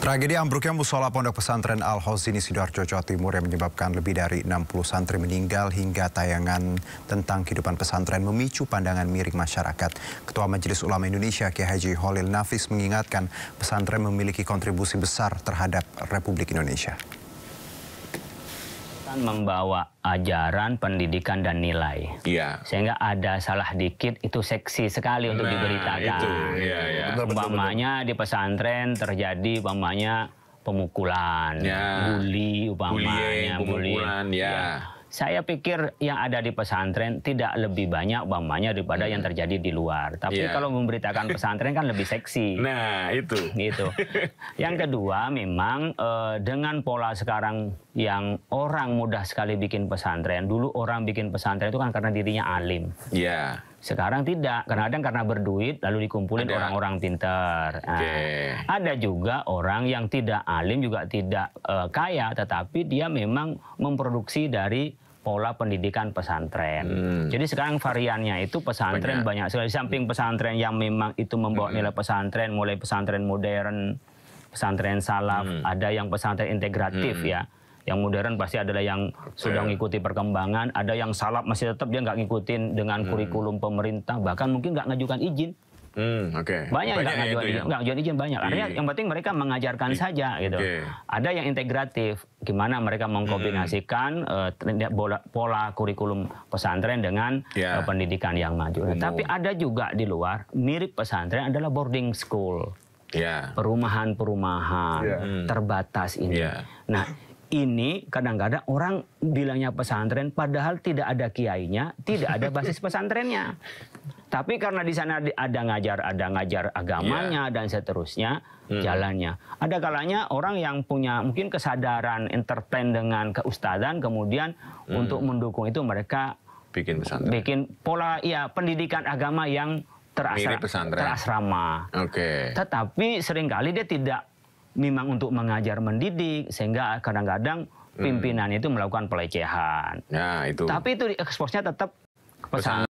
Tragedi ambruknya musola Pondok Pesantren Al-Hozini Sidoarjo, Jawa Timur yang menyebabkan lebih dari 60 santri meninggal hingga tayangan tentang kehidupan pesantren memicu pandangan miring masyarakat. Ketua Majelis Ulama Indonesia Kiai Haji Holil Nafis mengingatkan pesantren memiliki kontribusi besar terhadap Republik Indonesia. Membawa ajaran, pendidikan, dan nilai. Iya. Sehingga ada salah dikit, itu seksi sekali untuk diberitakan. Itu, iya. Umpamanya di pesantren terjadi umpamanya pemukulan, bully, umpamanya pemukulan, ya. Saya pikir yang ada di pesantren tidak lebih banyak umpamanya daripada yang terjadi di luar. Tapi kalau memberitakan pesantren kan lebih seksi. Nah, itu. Gitu. Yang kedua, memang dengan pola sekarang yang orang mudah sekali bikin pesantren. Dulu orang bikin pesantren itu kan karena dirinya alim. Iya. Sekarang tidak, kadang-kadang karena berduit lalu dikumpulin orang-orang pintar. Ada juga orang yang tidak alim, juga tidak kaya, tetapi dia memang memproduksi dari pola pendidikan pesantren. Jadi sekarang variannya itu pesantren banyak sekali. Di samping pesantren yang memang itu membawa nilai pesantren, mulai pesantren modern, pesantren salaf, ada yang pesantren integratif ya. Yang modern pasti adalah yang sudah mengikuti perkembangan, ada yang salaf masih tetap dia nggak ngikutin dengan kurikulum pemerintah, bahkan mungkin nggak ngajukan izin. Banyak nggak ngajukan izin banyak. Artinya yang penting mereka mengajarkan saja gitu. Ada yang integratif, gimana mereka mengkombinasikan pola kurikulum pesantren dengan pendidikan yang maju. Tapi ada juga di luar mirip pesantren adalah boarding school, perumahan-perumahan terbatas ini. Nah, ini kadang-kadang orang bilangnya pesantren, padahal tidak ada kiainya, tidak ada basis pesantrennya. Tapi karena di sana ada ngajar agamanya dan seterusnya, jalannya. Ada kalanya orang yang punya mungkin kesadaran entertain dengan keustadzan, kemudian untuk mendukung itu mereka bikin pola pendidikan agama yang terasrama. Tetapi seringkali dia tidak memang untuk mengajar mendidik, sehingga kadang-kadang pimpinan itu melakukan pelecehan. Nah, itu. Tapi itu dieksposnya tetap pesantren.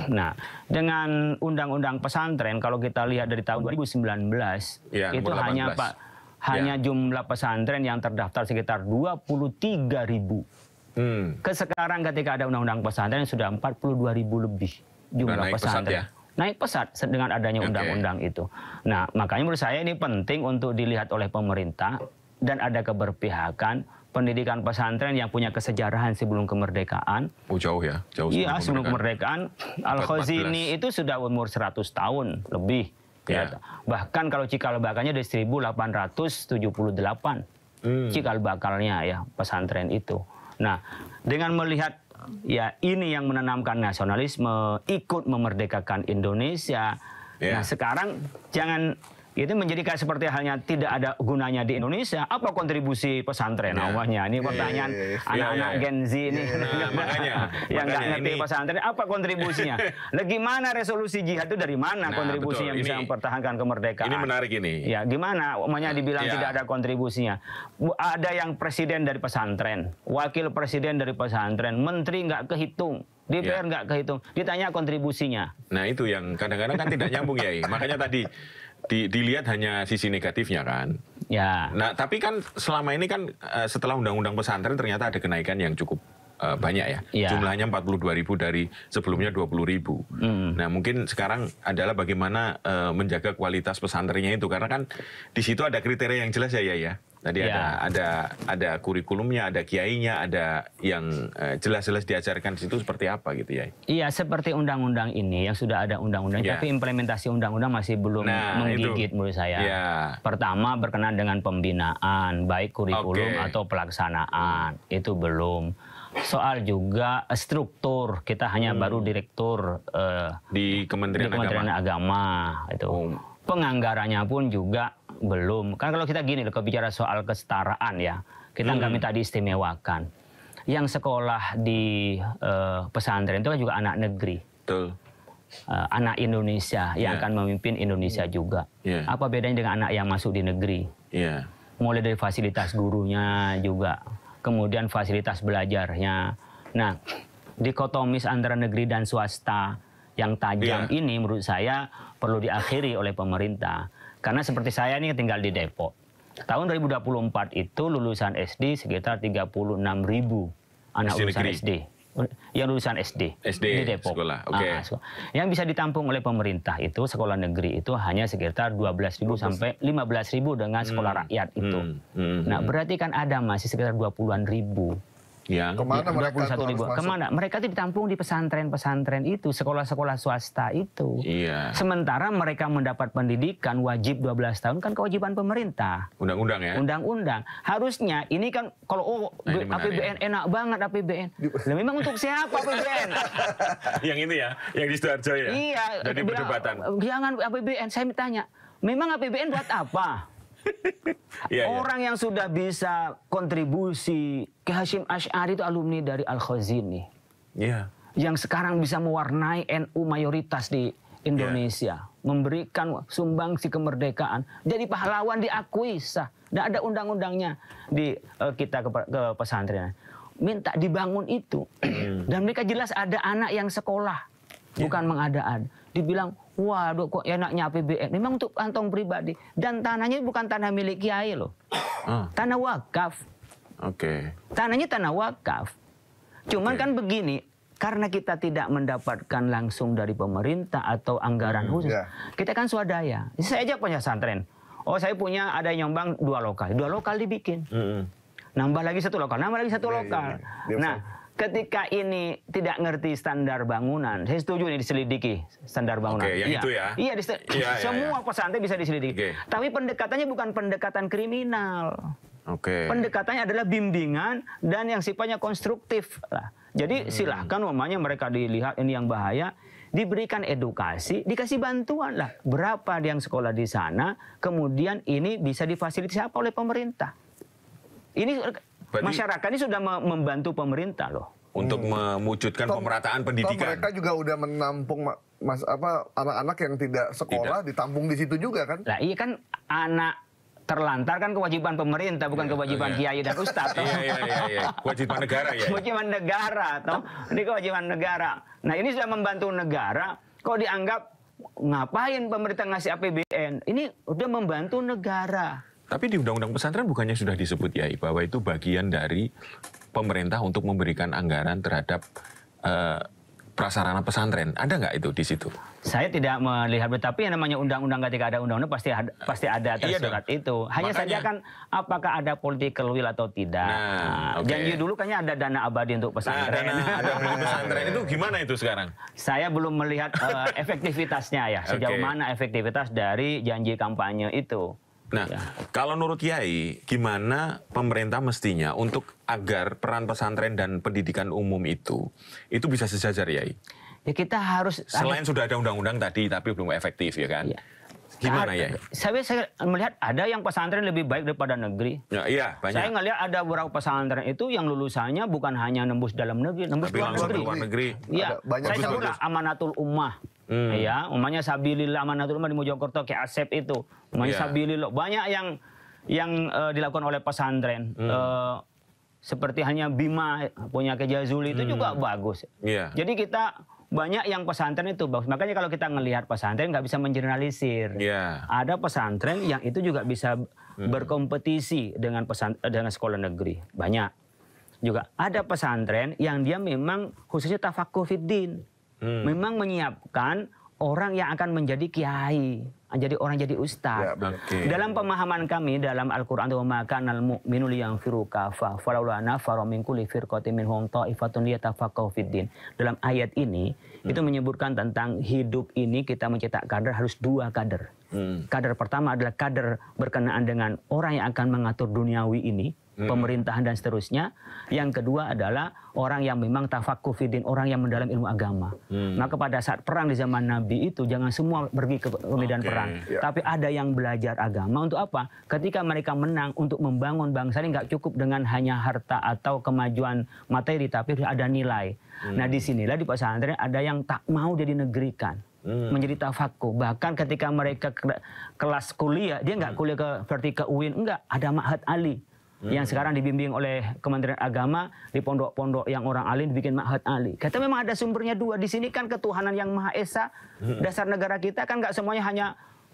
Nah, dengan undang-undang pesantren, kalau kita lihat dari tahun 2019, itu hanya jumlah pesantren yang terdaftar sekitar 23.000. Sekarang ketika ada undang-undang pesantren sudah 42.000 lebih jumlah pesantren. Naik pesat dengan adanya undang-undang itu. Nah, makanya menurut saya ini penting untuk dilihat oleh pemerintah dan ada keberpihakan pendidikan pesantren yang punya kesejarahan sebelum kemerdekaan. Jauh ya? Jauh sebelum kemerdekaan. Al-Hozini itu sudah umur 100 tahun lebih. Bahkan kalau cikal bakalnya dari 1878. Cikal bakalnya ya pesantren itu. Nah, dengan melihat ini yang menanamkan nasionalisme, ikut memerdekakan Indonesia. Nah, sekarang jangan itu menjadi kayak seperti halnya tidak ada gunanya di Indonesia. Apa kontribusi pesantren awalnya? Ini pertanyaan anak-anak Gen Z ini. Yang nggak ngerti pesantren, apa kontribusinya? Gimana resolusi jihad itu dari mana kontribusinya bisa mempertahankan kemerdekaan? Ini menarik ini. Ya, gimana? Umumnya dibilang tidak ada kontribusinya. Ada yang presiden dari pesantren, wakil presiden dari pesantren, menteri nggak kehitung. DPR nggak kehitung, ditanya kontribusinya. Nah, itu yang kadang-kadang kan tidak nyambung ya. Makanya tadi dilihat hanya sisi negatifnya kan. Nah, tapi kan selama ini kan setelah undang-undang pesantren ternyata ada kenaikan yang cukup banyak ya. Jumlahnya 42.000 dari sebelumnya 20.000. Nah, mungkin sekarang adalah bagaimana menjaga kualitas pesantrennya itu, karena kan di situ ada kriteria yang jelas ya. Tadi ada kurikulumnya, ada kiainya, ada yang jelas-jelas diajarkan di situ seperti apa gitu ya. Iya, seperti undang-undang ini yang sudah ada undang-undang, tapi implementasi undang-undang masih belum menggigit menurut saya. Pertama berkenaan dengan pembinaan, baik kurikulum atau pelaksanaan, itu belum. Soal juga struktur, kita hanya baru direktur di Kementerian Agama itu. Penganggarannya pun juga belum. Kan kalau kita gini, kalau bicara soal kesetaraan ya, kita nggak minta diistimewakan. Yang sekolah di pesantren itu kan juga anak negeri. Anak Indonesia yang akan memimpin Indonesia juga. Apa bedanya dengan anak yang masuk di negeri? Mulai dari fasilitas gurunya juga, kemudian fasilitas belajarnya. Nah, dikotomis antara negeri dan swasta yang tajam ini menurut saya perlu diakhiri oleh pemerintah. Karena seperti saya ini tinggal di Depok. Tahun 2024 itu lulusan SD sekitar 36.000 anak lulusan SD. Yang lulusan SD di Depok. Sekolah. Okay. Yang bisa ditampung oleh pemerintah itu sekolah negeri itu hanya sekitar 12.000 sampai 15.000 dengan sekolah rakyat itu. Nah, berarti kan ada masih sekitar 20-an ribu. Yang kemana mereka 21.000. Kemana? Mereka itu ditampung di pesantren-pesantren itu, sekolah-sekolah swasta itu. Iya. Sementara mereka mendapat pendidikan wajib 12 tahun kan kewajiban pemerintah. Undang-undang ya? Undang-undang. Harusnya ini kan kalau APBN enak banget APBN. Lah memang untuk siapa APBN? Yang ini ya, yang di Sidoarjo ya? Iya. Jadi perdebatan. Jangan APBN, saya tanya. Memang APBN buat apa? Orang yang sudah bisa kontribusi ke Hasyim Asy'ari itu alumni dari Al-Khazini. Yang sekarang bisa mewarnai NU mayoritas di Indonesia. Memberikan sumbangsi kemerdekaan. Jadi pahlawan diakui sah. Dan ada undang-undangnya di kita ke pesantren. Minta dibangun itu. Dan mereka jelas ada anak yang sekolah. Bukan mengada-ada. Dibilang, waduh kok enaknya APBN. Memang untuk kantong pribadi. Dan tanahnya bukan tanah milik kiai loh. Tanah wakaf. Tanahnya tanah wakaf. Cuman kan begini, karena kita tidak mendapatkan langsung dari pemerintah atau anggaran khusus, kita kan swadaya. Saya aja punya pesantren. Oh saya punya ada nyumbang 2 lokal. 2 lokal dibikin. Nambah lagi 1 lokal, nambah lagi 1 lokal. Nah, ketika ini tidak ngerti standar bangunan, saya setuju ini diselidiki standar bangunan. Itu ya? Iya, semua pesantren bisa diselidiki. Tapi pendekatannya bukan pendekatan kriminal. Pendekatannya adalah bimbingan dan yang sifatnya konstruktif. Jadi silahkan umpamanya mereka dilihat ini yang bahaya, diberikan edukasi, dikasih bantuan lah. Berapa yang sekolah di sana, kemudian ini bisa difasilitasi apa oleh pemerintah. Ini masyarakat ini sudah membantu pemerintah loh. Untuk mewujudkan pemerataan pendidikan. Mereka juga udah menampung anak-anak yang tidak sekolah, ditampung di situ juga kan? Lah iya kan anak terlantar kan kewajiban pemerintah, bukan kewajiban kiai dan ustadz. Iya. Kewajiban negara ya. Kewajiban negara, toh. Ini kewajiban negara. Nah ini sudah membantu negara, kok dianggap ngapain pemerintah ngasih APBN? Ini udah membantu negara. Tapi di Undang-Undang Pesantren bukannya sudah disebut ya bahwa itu bagian dari pemerintah untuk memberikan anggaran terhadap prasarana pesantren. Ada nggak itu di situ? Saya tidak melihat, tapi yang namanya undang-undang ketika ada undang-undang pasti ada tersurat itu. Hanya saja kan apakah ada political will atau tidak. Janji dulu kayaknya ada dana abadi untuk pesantren. Ada pesantren itu gimana itu sekarang? Saya belum melihat efektivitasnya ya. Sejauh mana efektivitas dari janji kampanye itu. Nah, kalau menurut Kiai, gimana pemerintah mestinya untuk agar peran pesantren dan pendidikan umum itu bisa sejajar, Yai? Ya kita harus... Selain sudah ada undang-undang tadi, tapi belum efektif, ya kan? Ya. Gimana, Yai? Saya melihat ada yang pesantren lebih baik daripada negeri. Ya, iya, banyak. Saya ngelihat ada beberapa pesantren itu yang lulusannya bukan hanya nembus dalam negeri, nembus luar negeri. Iya, saya sebutlah Amanatul Ummah. Ya, umumnya Sabilillah Amanatul Ummah di Mojokerto, kayak Asep itu. Umumnya Sabilillah. Banyak yang dilakukan oleh pesantren. Seperti hanya Bima punya Kejazuli itu juga bagus. Jadi kita banyak yang pesantren itu bagus. Makanya kalau kita ngelihat pesantren nggak bisa mengeneralisir. Ada pesantren yang itu juga bisa berkompetisi dengan sekolah negeri. Banyak. Juga ada pesantren yang dia memang khususnya tafakuh fiddin. Memang menyiapkan orang yang akan menjadi kiai, jadi ustadz. Dalam pemahaman kami dalam Al-Quran, wa ma kanal mu'minu liyanfiru kafah falaula nafara min kulli firqatin minhum ta'ifatun liyatafaqahu fiddin. Dalam ayat ini itu menyebutkan tentang hidup ini kita mencetak kader harus 2 kader. Kader pertama adalah kader berkenaan dengan orang yang akan mengatur duniawi ini, pemerintahan dan seterusnya. Yang kedua adalah orang yang memang tafakuh fiddin, orang yang mendalam ilmu agama. Maka pada saat perang di zaman Nabi itu jangan semua pergi ke medan perang, tapi ada yang belajar agama untuk apa? Ketika mereka menang untuk membangun bangsa ini nggak cukup dengan hanya harta atau kemajuan materi, tapi ada nilai. Nah disinilah di pesantren ada yang tak mau jadi negerikan. Menjadi tafakuh. Bahkan ketika mereka kelas kuliah, dia nggak kuliah seperti ke UIN, enggak, ada Ma'had Ali. Yang sekarang dibimbing oleh Kementerian Agama, di pondok-pondok yang orang alim dibikin Ma'had Ali. Kata memang ada sumbernya 2. Di sini kan ketuhanan yang Maha Esa, dasar negara kita kan nggak semuanya hanya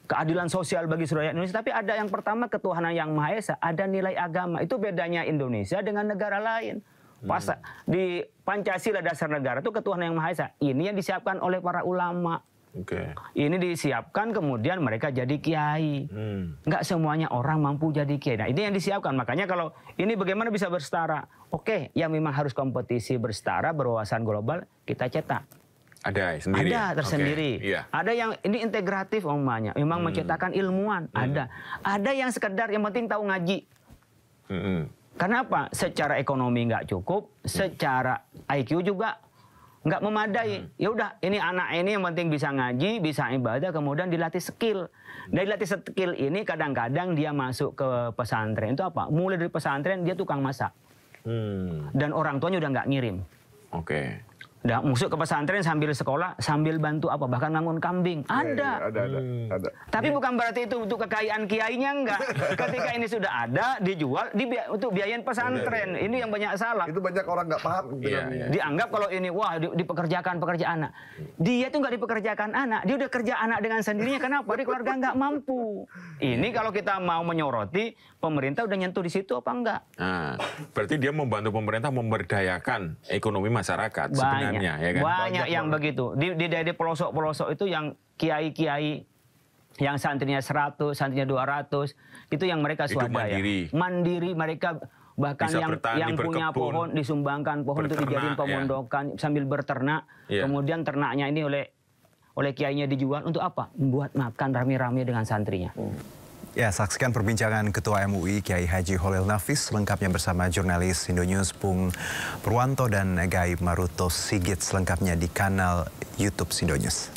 keadilan sosial bagi seluruh rakyat Indonesia, tapi ada yang pertama ketuhanan yang Maha Esa, ada nilai agama. Itu bedanya Indonesia dengan negara lain. Di Pancasila dasar negara itu ketuhanan yang Maha Esa. Ini yang disiapkan oleh para ulama. Ini disiapkan kemudian mereka jadi kiai. Nggak semuanya orang mampu jadi kiai. Nah, ini yang disiapkan. Makanya kalau ini bagaimana bisa bersetara? Oke, yang memang harus kompetisi bersetara, berwawasan global, kita cetak. Ada sendiri. Ada tersendiri. Ada yang ini integratif umpamanya, memang menciptakan ilmuwan. Ada yang sekedar yang penting tahu ngaji. Kenapa? Secara ekonomi nggak cukup, secara IQ juga nggak memadai. Ya udah, ini anak ini yang penting bisa ngaji, bisa ibadah, kemudian dilatih skill. Dari latih skill ini kadang-kadang dia masuk ke pesantren itu apa? Mulai dari pesantren dia tukang masak. Dan orang tuanya udah nggak ngirim. Udah masuk ke pesantren sambil sekolah, sambil bantu apa? Bahkan ngangon kambing. Ada. Tapi bukan berarti itu untuk kekayaan kiainya, enggak. Ketika ini sudah ada, dijual, untuk biayain pesantren. Ini yang banyak salah. Itu banyak orang nggak paham. Dianggap kalau ini, wah dipekerjakan anak. Dia tuh nggak dipekerjakan anak, dia udah kerja anak dengan sendirinya. Kenapa? Dia keluarga nggak mampu. Ini kalau kita mau menyoroti, pemerintah udah nyentuh di situ apa enggak? Nah, berarti dia membantu pemerintah memberdayakan ekonomi masyarakat sebenarnya. Ya kan? Banyak yang begitu. Di daerah pelosok-pelosok itu yang kiai-kiai yang santrinya 100, santrinya 200, itu yang mereka swadaya. Mandiri mereka, bahkan yang punya pohon disumbangkan pohon itu dijadiin pemondokan sambil berternak. Kemudian ternaknya ini oleh kiainya dijual untuk apa? Membuat makan rame-rame dengan santrinya. Ya, saksikan perbincangan Ketua MUI Kiai Haji Holil Nafis selengkapnya bersama jurnalis Indonews Pung Purwanto dan Gaib Maruto Sigit selengkapnya di kanal YouTube Indonews.